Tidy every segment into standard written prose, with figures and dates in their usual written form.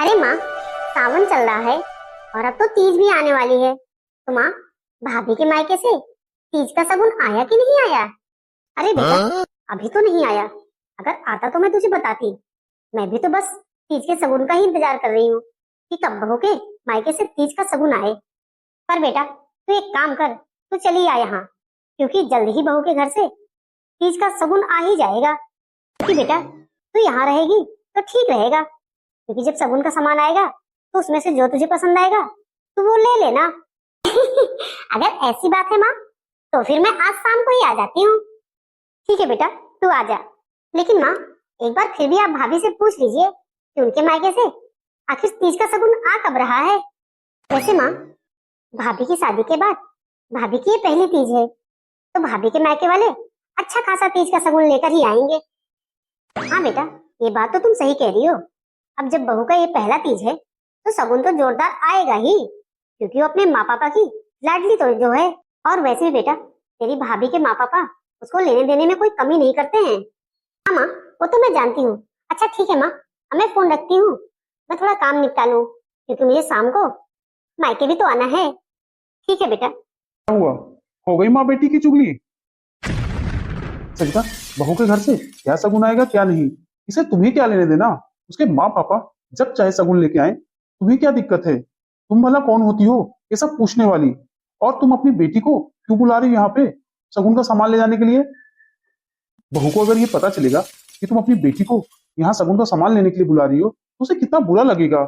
अरे माँ, सावन चल रहा है और अब तो तीज भी आने वाली है। तो माँ, भाभी के मायके से तीज का शगुन आया कि नहीं आया? अरे बेटा, अभी तो नहीं आया। अगर आता तो मैं तुझे बताती। मैं भी तो बस तीज के शगुन का ही इंतजार कर रही हूँ कि कब बहू के मायके से तीज का शगुन आए। पर बेटा, तू एक काम कर, तू चली आ यहाँ, क्योंकि जल्द ही बहू के घर से तीज का शगुन आ ही जाएगा। क्योंकि बेटा, तू यहाँ रहेगी तो ठीक रहेगा, क्योंकि जब शगुन का सामान आएगा तो उसमें से जो तुझे पसंद आएगा तो वो ले लेना। अगर ऐसी बात है माँ, तो फिर मैं आज शाम को ही आ जाती हूँ। ठीक है बेटा, तू आ जा। लेकिन माँ, एक बार फिर भी आप भाभी से पूछ लीजिए कि उनके मायके से आखिर तीज का शगुन आ कब रहा है। वैसे माँ, भाभी की शादी के बाद भाभी की ये पहली तीज है, तो भाभी के मायके वाले अच्छा खासा तीज का शगुन लेकर ही आएंगे। हाँ बेटा, ये बात तो तुम सही कह रही हो। अब जब बहू का ये पहला तीज है तो शगुन तो जोरदार आएगा ही, क्योंकि वो अपने माँ पापा की लाडली तो जो है। और वैसे भी बेटा, तेरी भाभी के माँ पापा उसको लेने देने में कोई कमी नहीं करते हैं। हाँ माँ, वो तो मैं जानती हूँ। अच्छा ठीक है माँ, अब मैं फोन रखती हूँ, मैं थोड़ा काम निपटा लूँ, क्योंकि मुझे शाम को मायके भी तो आना है। ठीक है बेटा। क्या हुआ? हो गई माँ बेटी की चुगली? सरिता, बहू के घर से क्या शगुन आएगा क्या नहीं, इसे तुम्हें क्या लेने देना। उसके माँ पापा जब चाहे शगुन लेके आए, तुम्हें क्या दिक्कत है? तुम भला कौन होती हो ये सब पूछने वाली? और तुम अपनी बेटी को क्यों बुला रही हो यहाँ पे शगुन का सामान ले जाने के लिए? बहू को अगर ये पता चलेगा कि तुम अपनी बेटी को यहाँ शगुन का सामान लेने के लिए बुला रही हो तो उसे कितना बुरा लगेगा।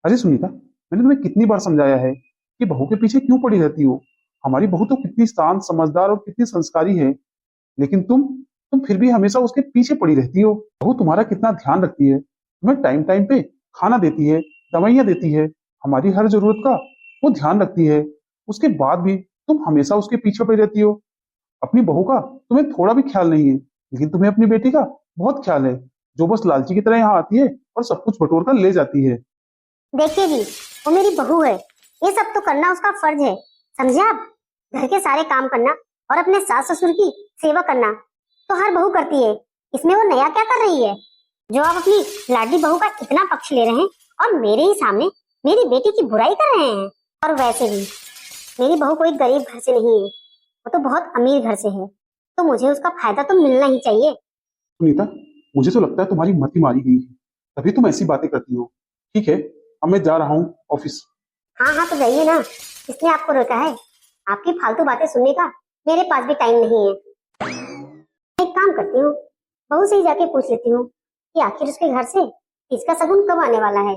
अरे सुनीता, मैंने तुम्हें कितनी बार समझाया है कि बहू के पीछे क्यों पड़ी रहती हो। हमारी बहू तो कितनी शांत, समझदार और कितनी संस्कारी है, लेकिन तुम फिर भी हमेशा उसके पीछे पड़ी रहती हो। बहू तुम्हारा कितना ध्यान रखती है, तुम्हें टाइम टाइम पे खाना देती है, दवाइयाँ देती है, हमारी हर जरूरत का वो ध्यान रखती है। उसके बाद भी तुम हमेशा उसके पीछे पड़ी रहती हो। अपनी बहू का तुम्हें थोड़ा भी ख्याल नहीं है, लेकिन तुम्हें अपनी बेटी का बहुत ख्याल है, जो बस लालची की तरह यहाँ आती है और सब कुछ बटोर कर ले जाती है। देखिए जी, वो मेरी बहू है, ये सब तो करना उसका फर्ज है, समझे आप? घर के सारे काम करना और अपने सास ससुर की सेवा करना तो हर बहू करती है। इसमें वो नया क्या कर रही है जो आप अपनी लाडली बहू का इतना पक्ष ले रहे हैं और मेरे ही सामने मेरी बेटी की बुराई कर रहे हैं। और वैसे भी मेरी बहू कोई गरीब घर से नहीं है, वो तो बहुत अमीर घर से है, तो मुझे उसका फायदा तो मिलना ही चाहिए। सुनीता, मुझे तो लगता है तुम्हारी मति मारी गई है, तभी तुम ऐसी बातें करती हो। ठीक है, अब मैं जा रहा हूँ ऑफिस। हाँ हाँ, तो जाइए ना, इसने आपको रोका है? आपकी फालतू बातें सुनने का मेरे पास भी टाइम नहीं है। एक काम करती हूँ, बहू से ही जाके पूछ लेती हूँ कि आखिर उसके घर से इसका शगुन कब आने वाला है।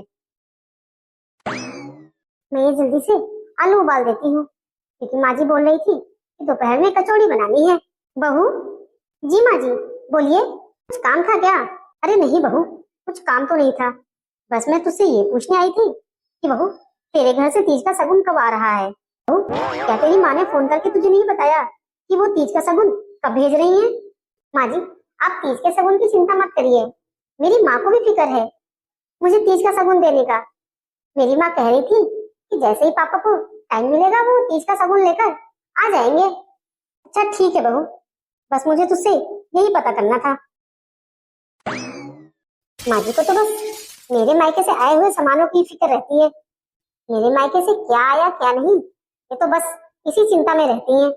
मैं ये जल्दी से आलू उबाल देती हूँ, क्योंकि माँ जी बोल रही थी कि दोपहर में कचौड़ी बनानी है। बहू जी, माँ जी बोलिए, कुछ काम था क्या? अरे नहीं बहू, कुछ काम तो नहीं था, बस मैं तुझसे ये पूछने आई थी कि बहू, तेरे घर से तीज का शगुन कब आ रहा है? बहू, क्या तेरी माँ ने फोन करके तुझे नहीं बताया कि वो तीज का शगुन कब भेज रही है? माँ जी, आप तीज के शगुन की चिंता मत करिए, मेरी माँ को भी फिक्र है मुझे तीज का शगुन देने का। मेरी माँ कह रही थी कि जैसे ही पापा को टाइम मिलेगा वो तीज का शगुन लेकर आ जाएंगे। अच्छा ठीक है बहू, बस मुझे तुझसे यही पता करना था। माँ जी को तो बस मेरे मायके से आए हुए सामानों की फिक्र रहती है, मेरे मायके से क्या आया क्या नहीं ये तो बस इसी चिंता में रहती हैं।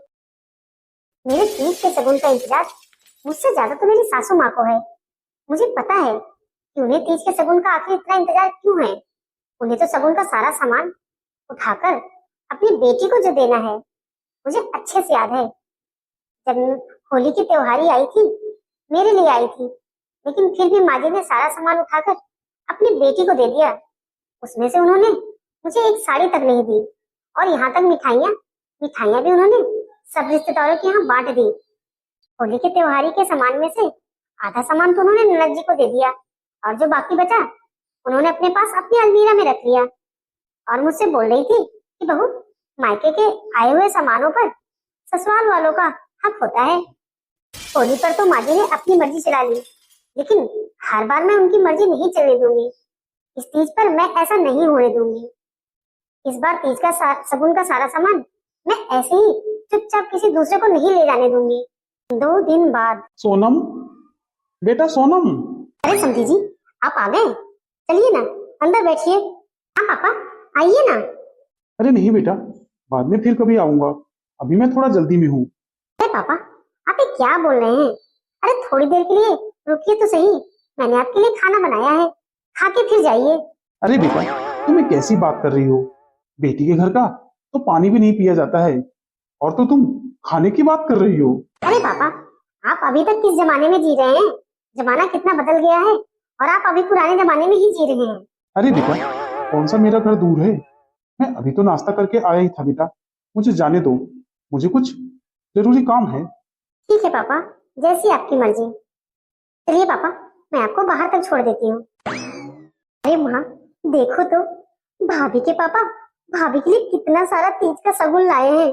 मेरे तीज के शगुन का इंतजार मुझसे ज्यादा तो मेरी सासू माँ को है। मुझे पता है कि उन्हें तीज के शगुन का आखिर इतना इंतजार क्यों है। उन्हें तो शगुन का सारा सामान उठाकर अपनी बेटी को जो देना है, मुझे अच्छे से याद है। जब होली की त्योहारी आई थी, मेरे लिए आई थी, लेकिन फिर भी माँ जी ने सारा सामान उठाकर अपनी बेटी को दे दिया। उसमें से उन्होंने मुझे एक साड़ी तक नहीं दी, और यहाँ तक मिठाइयाँ मिठाइयाँ भी उन्होंने सब रिश्तेदारों के यहाँ बांट दी। होली के त्योहारी के सामान में से आधा सामान तो उन्होंने ननद जी को दे दिया, और जो बाकी बचा उन्होंने अपने पास अपनी अलमीरा में रख लिया। और मुझसे बोल रही थी कि बहू, मायके के आए हुए सामानों पर ससुराल वालों का हक होता है। होली पर तो माँ जी ने अपनी मर्जी चला ली, लेकिन हर बार मैं उनकी मर्जी नहीं चलने दूंगी। इस तीज पर मैं ऐसा नहीं होने दूंगी। इस बार तीज का शगुन का सारा सामान मैं ऐसे ही चुपचाप किसी दूसरे को नहीं ले जाने दूंगी। 2 दिन बाद। सोनम, बेटा सोनम। अरे समझी जी, आप आ गए? चलिए ना, अंदर बैठिए। हाँ पापा, आइए ना। अरे नहीं बेटा, बाद में फिर कभी आऊंगा, अभी मैं थोड़ा जल्दी में हूँ। अरे पापा, आप ये क्या बोल रहे हैं? अरे थोड़ी देर के लिए रुकिए तो सही, मैंने आपके लिए खाना बनाया है, खा के फिर जाइए। अरे बेटा, तुम्हें कैसी बात कर रही हो? बेटी के घर का तो पानी भी नहीं पिया जाता है, और तो तुम खाने की बात कर रही हो। अरे पापा, आप अभी तक किस जमाने में जी रहे हैं? जमाना कितना बदल गया है और आप अभी पुराने जमाने में ही जी रहे हैं। अरे बेटा, कौन सा मेरा घर दूर है? मैं अभी तो नाश्ता करके आया ही था बेटा, मुझे जाने दो, मुझे कुछ जरूरी काम है। ठीक है पापा, जैसी आपकी मर्जी। चलिए पापा, मैं आपको बाहर तक छोड़ देती हूँ। अरे माँ, देखो तो, भाभी के पापा भाभी के लिए कितना सारा तीज का शगुन लाए हैं।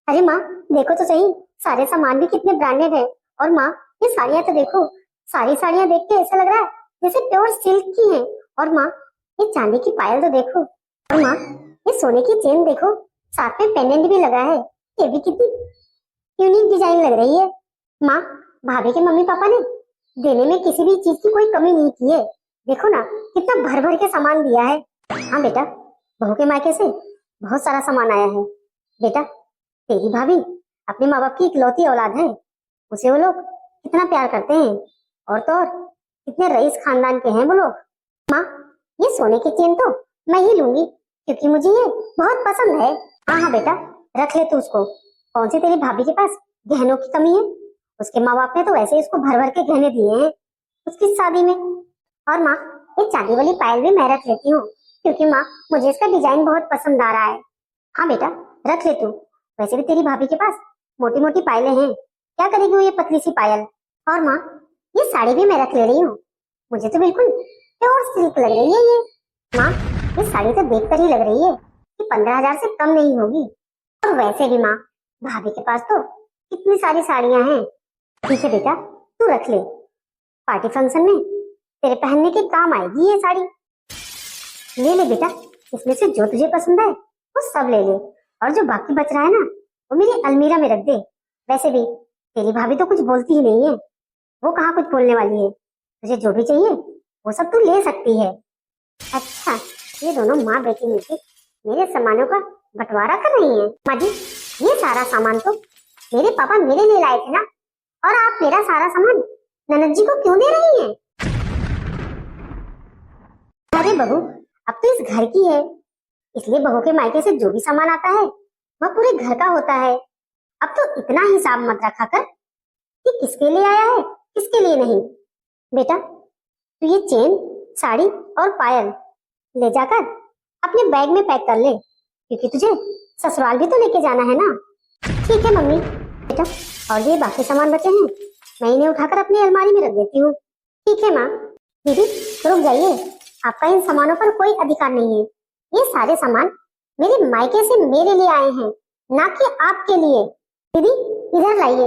अरे माँ, देखो तो सही, सारे सामान भी कितने ब्रांडेड है। और माँ, ये साड़ियाँ तो देखो, सारी साड़ियाँ देख के ऐसा लग रहा है जैसे प्योर सिल्क की है। और माँ, ये चांदी की पायल तो देखो। और माँ, ये सोने की चेन देखो, साथ में पेंडेंट भी लगा है, ये भी कितनी यूनिक डिजाइन लग रही है। माँ, भाभी के मम्मी पापा ने देने में किसी भी चीज की कोई कमी नहीं की है। देखो ना, कितना भर भर के सामान दिया है। हाँ बेटा, बहू के मायके से बहुत सारा सामान आया है। बेटा, तेरी भाभी अपने माँ बाप की इकलौती औलाद है, उसे वो लोग कितना प्यार करते हैं। और तो और कितने रईस खानदान के हैं वो लोग। माँ, ये सोने की चेन तो मैं ही लूंगी, क्योंकि मुझे ये बहुत पसंद है। हाँ हाँ बेटा, रख ले तू उसको। कौन सी तेरी भाभी के पास गहनों की कमी है? उसके माँ बाप ने तो वैसे इसको भर भर के गहने दिए हैं उसकी शादी में। और माँ, ये चांदी वाली पायल भी मैं रख लेती हूँ, क्योंकि माँ, मुझे इसका डिजाइन बहुत पसंद आ रहा है। हाँ बेटा, रख ले तू। वैसे भी तेरी भाभी के पास मोटी मोटी पायलें हैं, क्या करेगी वो ये पतली सी पायल। और माँ, ये साड़ी भी मैं रख ले रही हूँ, मुझे तो बिल्कुल प्योर सिल्क लग रही है ये। माँ, ये साड़ी तो देख कर ही लग रही है कि 15,000 से कम नहीं होगी। और वैसे भी माँ, भाभी के पास तो कितनी सारी साड़ियां हैं। ठीक है बेटा, तू रख ले, पार्टी फंक्शन में तेरे पहनने के काम आएगी ये साड़ी। ले ले बेटा, इसमें से जो तुझे पसंद है वो सब ले ले, और जो बाकी बच रहा है ना, वो मेरी अलमीरा में रख दे। वैसे भी तेरी भाभी तो कुछ बोलती ही नहीं है, वो कहाँ कुछ बोलने वाली है। तुझे जो भी चाहिए वो सब तू ले सकती है। अच्छा, ये दोनों माँ बेटी मिलकर मेरे सामानों का बंटवारा कर रही हैं। माँ जी, ये सारा सामान तो मेरे पापा मेरे लिए लाए थे ना, और आप मेरा सारा सामान ननद जी को क्यों दे रही हैं? अरे बहू, अब तो इस घर की है, इसलिए बहू के मायके से जो भी सामान आता है वह पूरे घर का होता है। अब तो इतना हिसाब मत रखा कर कि किसके लिए आया है किसके लिए नहीं। बेटा, तू ये चेन, साड़ी और पायल ले जाकर अपने बैग में पैक कर ले, क्योंकि तुझे ससुराल भी तो लेके जाना है ना। ठीक है मम्मी। बेटा, और ये बाकी सामान बचे हैं, मैं इन्हें उठाकर अपनी अलमारी में रख देती हूँ। ठीक है माँ। दीदी, रुक जाइए, आपका इन सामानों पर कोई अधिकार नहीं है। ये सारे सामान मेरे मायके से मेरे लिए आए हैं, ना कि आपके लिए। दीदी, इधर लाइए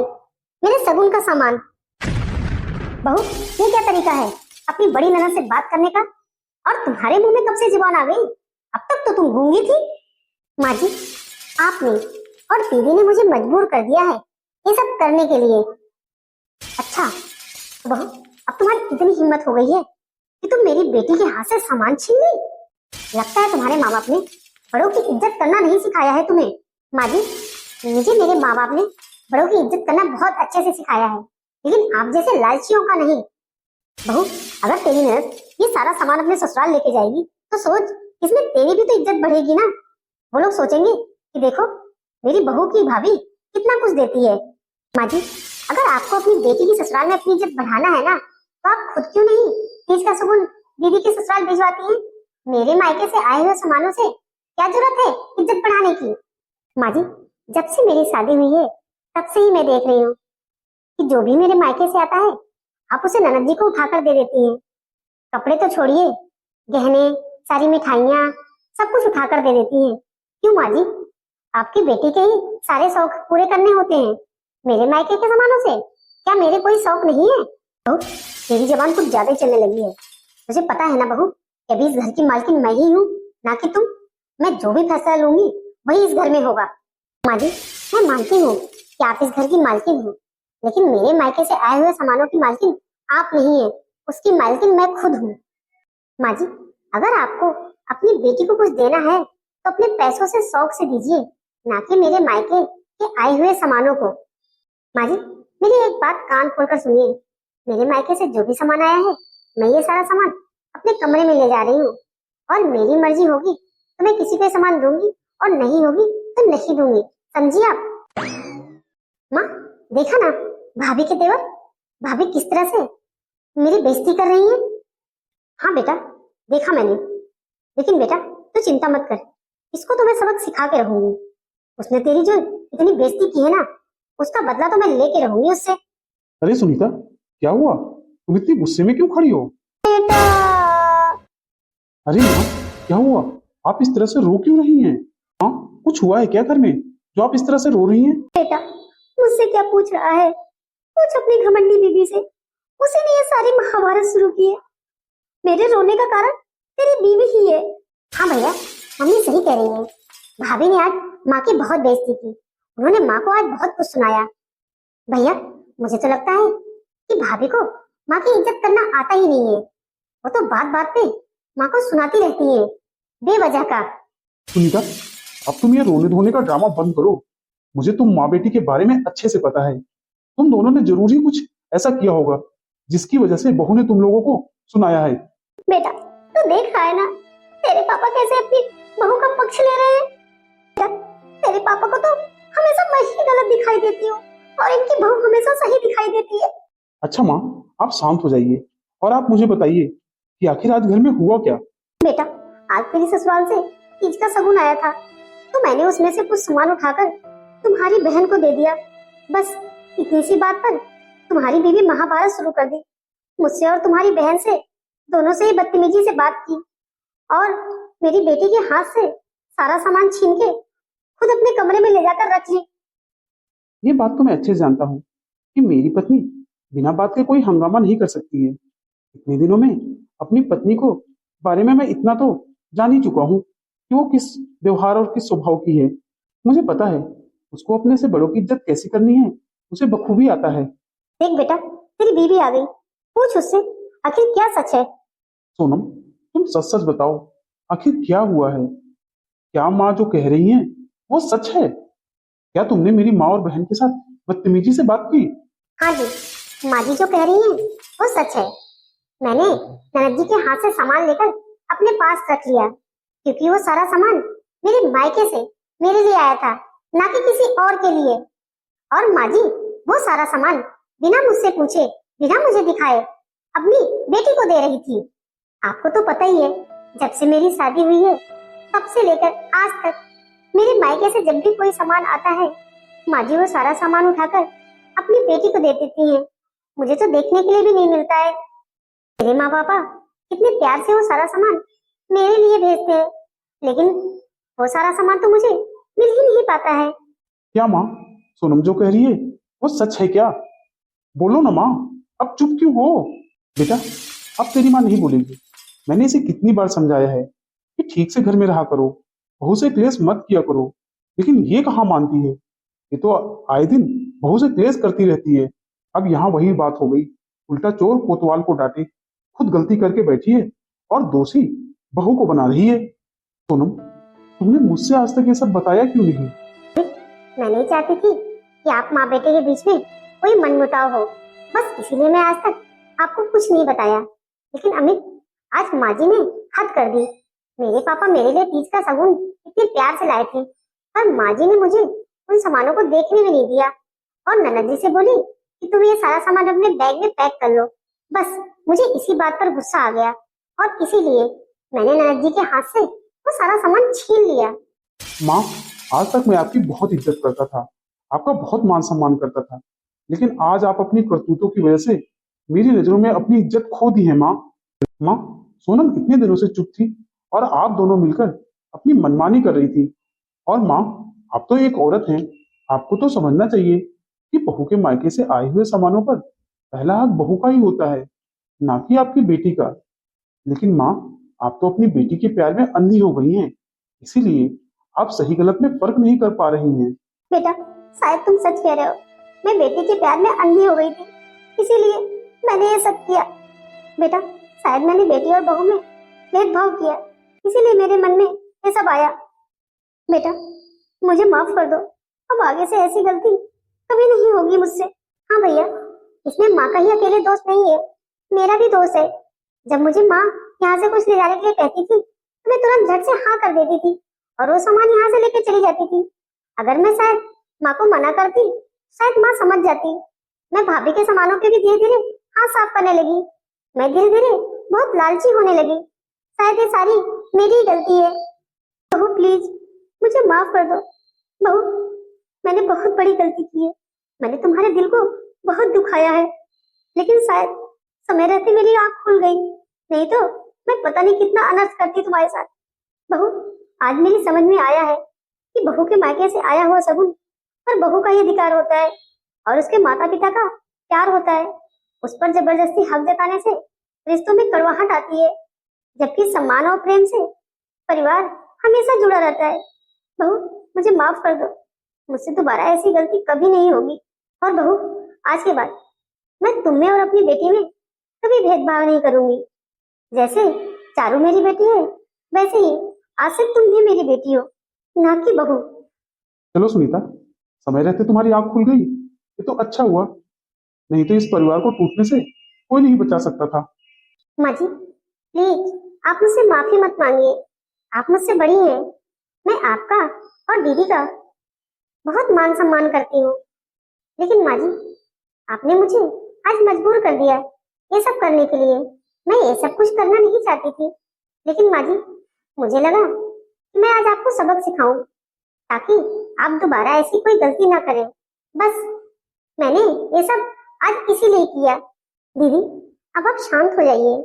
मेरे शगुन का सामान। बहू, ये क्या तरीका है अपनी बड़ी ननद से बात करने का? और तुम्हारे मुंह में कब से जुबान आ गई? अब तक तो तुम गूंगी थी। माँ जी, आपने और दीदी ने मुझे मजबूर कर दिया है ये सब करने के लिए। अच्छा बहू, अब तुम्हारी इतनी हिम्मत हो गई है कि तुम मेरी बेटी के हाथ से सामान छीन ली? लगता है तुम्हारे माँ बाप ने बड़ों की इज्जत करना नहीं सिखाया है तुम्हें। माँ जी, मुझे मेरे माँ बाप ने बड़ों की इज्जत करना बहुत अच्छे से सिखाया है, लेकिन आप जैसे लालचियों का नहीं। बहू, अगर तेरी ननद ये सारा सामान अपने ससुराल लेके जाएगी तो सोच, इसमें तेरी भी तो इज्जत बढ़ेगी ना। वो लोग सोचेंगे कि देखो मेरी बहू की भाभी कितना कुछ देती है। माँ जी, अगर आपको अपनी बेटी की ससुराल में अपनी इज्जत बढ़ाना है ना, तो आप खुद क्यों नहीं तीज का शगुन दीदी के ससुराल भिजवाती हैं? मेरे मायके से आए हुए सामानों से क्या जरूरत है इज्जत बढ़ाने की? माँ जी, जब से मेरी शादी हुई है तब से ही मैं देख रही हूँ कि जो भी मेरे मायके से आता है आप उसे ननद जी को उठाकर दे देती हैं। कपड़े तो छोड़िए, गहने, सारी मिठाइयाँ, सब कुछ उठाकर दे देती हैं। क्यों माँ जी, आपकी बेटी के ही सारे शौक पूरे करने होते हैं, मेरे मायके के सामानों से क्या मेरे कोई शौक नहीं है? बहू, तेरी जबान कुछ ज्यादा ही चलने लगी है। मुझे पता है ना बहू, अभी इस घर की मालकिन मैं ही हूँ, ना कि तुम। मैं जो भी फैसला लूंगी वही इस घर में होगा। माँ जी, मैं मानती हूँ कि आप इस घर की मालकिन हो, लेकिन मेरे मायके से आए हुए सामानों की मालकिन आप नहीं है, उसकी मालकिन मैं खुद हूँ। माँ जी, अगर आपको अपनी बेटी को कुछ देना है तो अपने पैसों से शौक से दीजिए, ना कि मेरे मायके के आए हुए सामानों को। माँ जी, मेरी एक बात कान खोलकर सुनिए। मेरे मायके से जो भी सामान आया है, मैं ये सारा सामान अपने कमरे में ले जा रही हूँ, और मेरी मर्जी होगी तो मैं किसी को सामान दूंगी, और नहीं होगी तो नहीं दूंगी, समझिए आप। माँ, देखा ना भाभी के तेवर, भाभी किस तरह से मेरी बेइज्जती कर रही है। हाँ बेटा, देखा मैंने, लेकिन बेटा तू चिंता मत कर, इसको तो मैं सबक सिखा के रहूंगी। उसने तेरी जो इतनी बेइज्जती की है ना, उसका बदला तो मैं लेके रहूंगी उससे। अरे सुनीता, क्या हुआ? तुम इतनी गुस्से में क्यों खड़ी हो? बेटा, अरे माँ, क्या हुआ? आप इस तरह से रो क्यों रही हैं? हाँ, कुछ हुआ है क्या घर में जो आप इस तरह से रो रही हैं? बेटा मुझसे क्या पूछ रहा है? पूछ अपनी घमंडी बीबी से, उसी ने ये सारी महाभारत शुरू की है। मेरे रोने का कारण तेरी बीवी ही है। हाँ भैया, मम्मी सही कह रही है। भाभी ने आज माँ की बहुत बेइज्जती की, उन्होंने माँ को आज बहुत कुछ सुनाया। भैया मुझे तो लगता है कि भाभी को माँ की इज्जत करना आता ही नहीं है। वो तो बात बात पे माँ को सुनाती रहती है बेवजह का। सुनीता, अब तुम ये रोने धोने का ड्रामा बंद करो। मुझे तुम माँ बेटी के बारे में अच्छे से पता है। तुम दोनों ने जरूर ही कुछ ऐसा किया होगा जिसकी वजह से बहू ने तुम लोगों को सुनाया है। बेटा तू देख रहा है ना, तेरे पापा कैसे अपनी बहू का पक्ष ले रहे हैं। बेटा, तेरे पापा को तो हमेशा मैं ही गलत दिखाई देती हूँ, और इनकी बहू हमेशा सही दिखाई देती है। अच्छा माँ, आप शांत हो जाइए और आप मुझे बताइए कि आखिर आज घर में हुआ क्या? बेटा, आज तेरी ससुराल से तीज का शगुन आया था, तो मैंने उसमें से कुछ सामान उठाकर तुम्हारी बहन को दे दिया। बस इतनी सी बात पर तुम्हारी बीवी महाभारत शुरू कर दी। मुझसे और तुम्हारी बहन से दोनों से ही बदतमीजी से बात की, और मेरी बेटी के हाथ से सारा सामान छीन के खुद अपने कमरे में ले जाकर रख ली। ये बात तो मैं अच्छे से जानता हूँ कि मेरी पत्नी बिना बात के कोई हंगामा नहीं कर सकती है। इतने दिनों में अपनी पत्नी को बारे में मैं इतना तो जान ही चुका हूँ कि वो किस व्यवहार और किस स्वभाव की है। मुझे पता है उसको अपने से बड़ों की इज्जत कैसे करनी है, उसे बखूबी आता है। देख बेटा, तेरी बीवी आ गई, पूछ उससे आखिर क्या सच है। सोनम, तुम सच सच बताओ, आखिर क्या हुआ है? क्या माँ जो कह रही हैं वो सच है? क्या तुमने मेरी माँ और बहन के साथ बदतमीजी से बात की? हाँ जी, माँ जी जो कह रही हैं वो सच है। मैंने ननद जी के हाथ से सामान लेकर अपने पास रख लिया, क्योंकि वो सारा सामान मेरे मायके से मेरे लिए आया था, ना कि किसी और के लिए। और माँ जी वो सारा सामान बिना मुझसे पूछे, बिना मुझे दिखाए अपनी बेटी को दे रही थी। आपको तो पता ही है, जब से मेरी शादी हुई है तब से लेकर आज तक मेरे मायके से जब भी कोई सामान आता है, माँ जी वो सारा सामान उठाकर अपनी बेटी को दे देती हैं। मुझे तो देखने के लिए भी नहीं मिलता है। मेरे माँ पापा कितने प्यार से वो सारा सामान मेरे लिए भेजते हैं, लेकिन वो सारा सामान तो मुझे मिल ही नहीं पाता है। क्या माँ, सोनम जो कह रही है वो सच है क्या? बोलो ना माँ, अब चुप क्यों हो? बेटा, अब तेरी माँ नहीं बोलेगी। मैंने इसे कितनी बार समझाया है कि ठीक से घर में रहा करो, बहू से क्लेश मत किया करो, लेकिन ये कहाँ मानती है। ये तो आए दिन बहू से क्लेश करती रहती है। अब यहाँ वही बात हो गई, उल्टा चोर कोतवाल को डांटे, खुद गलती करके बैठी है और दोषी बहू को बना रही है। सोनम, तुमने मुझसे आज तक ये सब बताया क्यों नहीं? मैं नहीं चाहती थी कि आप माँ बेटे के बीच में कोई मनमुटाव हो, बस इसीलिए मैं आज तक आपको कुछ नहीं बताया। लेकिन अमित, आज माँ जी ने हद कर दी। मेरे पापा मेरे लिए तीज का शगुन इतने प्यार से लाए थे, पर माँ जी ने मुझे उन सामानों को देखने भी नहीं दिया, और ननद जी से बोली कि तुम ये सारा सामान अपने बैग में पैक कर लो। बस मुझे इसी बात पर गुस्सा आ गया, और इसीलिए मैंने ननद जी के हाथ से वो सारा सामान छीन लिया। माँ, आज तक मैं आपकी बहुत इज्जत करता था, आपका बहुत मान सम्मान करता था, लेकिन आज आप अपनी करतूतों की वजह से मेरी नजरों में अपनी इज्जत खो दी है। माँ, सोनम इतने दिनों से चुप थी और आप दोनों मिलकर अपनी मनमानी कर रही थी। और माँ, आप तो एक औरत हैं, आपको तो समझना चाहिए कि बहू के मायके से आए हुए सामानों पर पहला हक बहू का ही होता है, ना कि आपकी बेटी का। लेकिन माँ, आप तो अपनी बेटी के प्यार में अंधी हो गई हैं, इसीलिए आप सही गलत में फर्क नहीं कर पा रही हैं। बेटा, शायद तुम सच कह रहे हो, मैं बेटी के प्यार में अंधी हो गई थी, इसीलिए मैंने ये सब किया। बेटा, शायद मैंने बेटी और बहू में भेदभाव किया, इसीलिए मेरे मन में ये सब आया। बेटा मुझे माफ कर दो, अब आगे से ऐसी गलती कभी नहीं होगी मुझसे। हाँ भैया, इसमें माँ का ही अकेले दोस्त नहीं है, मेरा भी दोस्त है। जब मुझे माँ यहाँ से कुछ ले जाने के लिए कहती थी तो मैं तुरंत झट से हाँ कर देती थी और वो सामान यहाँ से लेके चली जाती थी। अगर मैं शायद माँ को मना करती शायद माँ समझ जाती। मैं भाभी के सामानों पे भी धीरे धीरे हाथ साफ करने लगी। मैं धीरे धीरे बहुत लालची होने लगी। शायद ये सारी मेरी ही गलती है। बहू प्लीज मुझे माफ कर दो। बहू मैंने बहुत बड़ी गलती की है, मैंने तुम्हारे दिल को बहुत दुखाया है, लेकिन शायद समय रहते मेरी आंख खुल गई, नहीं तो मैं पता नहीं कितना अनर्थ करती तुम्हारे साथ। बहू आज मेरी समझ में आया है कि बहू के मायके से आया हुआ सगुन पर बहू का ही अधिकार होता है और उसके माता पिता का प्यार होता है। उस पर जबरदस्ती हक जताने से रिश्तों में कड़वाहट आती है, जबकि सम्मान और प्रेम से परिवार हमेशा जुड़ा रहता है। बहू मुझे माफ कर दो, मुझसे दोबारा ऐसी गलती कभी नहीं होगी। और बहू आज के बाद मैं तुम में और अपनी बेटी में कभी भेदभाव नहीं करूंगी। जैसे चारू मेरी बेटी है वैसे ही आज से तुम भी मेरी बेटी हो, ना कि बहू। चलो सुनीता, समय रहते तुम्हारी आंख खुल गई, ये तो अच्छा हुआ, नहीं तो इस परिवार को टूटने से कोई नहीं बचा सकता था। माँ जी प्लीज आप मुझसे माफी मत मांगिए, आप मुझसे बड़ी हैं। मैं आपका और दीदी का बहुत मान सम्मान करती हूँ, लेकिन माँ जी आपने मुझे आज मजबूर कर दिया ये सब करने के लिए। मैं ये सब कुछ करना नहीं चाहती थी, लेकिन माँ जी मुझे लगा कि मैं आज आपको सबक सिखाऊं ताकि आप दोबारा ऐसी कोई गलती ना करें। बस मैंने ये सब आज इसीलिए किया। दीदी अब आप शांत हो जाइए।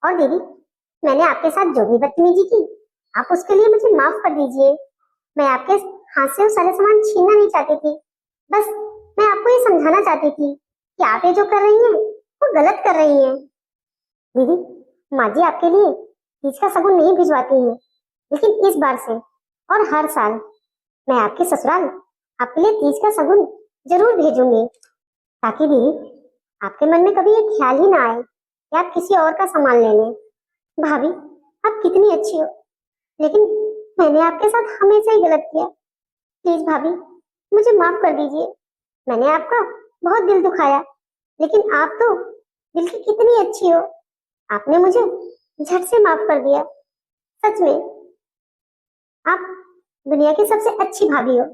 और दीदी मैंने आपके साथ जो भी बदतमीजी की आप उसके लिए मुझे माफ कर दीजिए। मैं आपके हाथ से वो सारे सामान छीनना नहीं चाहती थी, बस मैं आपको ये समझाना चाहती थी कि आप ये जो कर रही हैं वो गलत कर रही हैं। दीदी माँ जी आपके लिए तीज का शगुन नहीं भिजवाती हैं, लेकिन इस बार से और हर साल मैं आपके ससुराल आपके लिए तीज का शगुन जरूर भेजूंगी, ताकि दीदी आपके मन में कभी ये ख्याल ही ना आए कि आप किसी और का सामान ले लें। भाभी आप कितनी अच्छी हो, लेकिन मैंने आपके साथ हमेशा ही गलत किया। प्लीज भाभी मुझे माफ कर दीजिए। मैंने आपका बहुत दिल दुखाया, लेकिन आप तो दिल की कितनी अच्छी हो, आपने मुझे झट से माफ कर दिया। सच में आप दुनिया की सबसे अच्छी भाभी हो।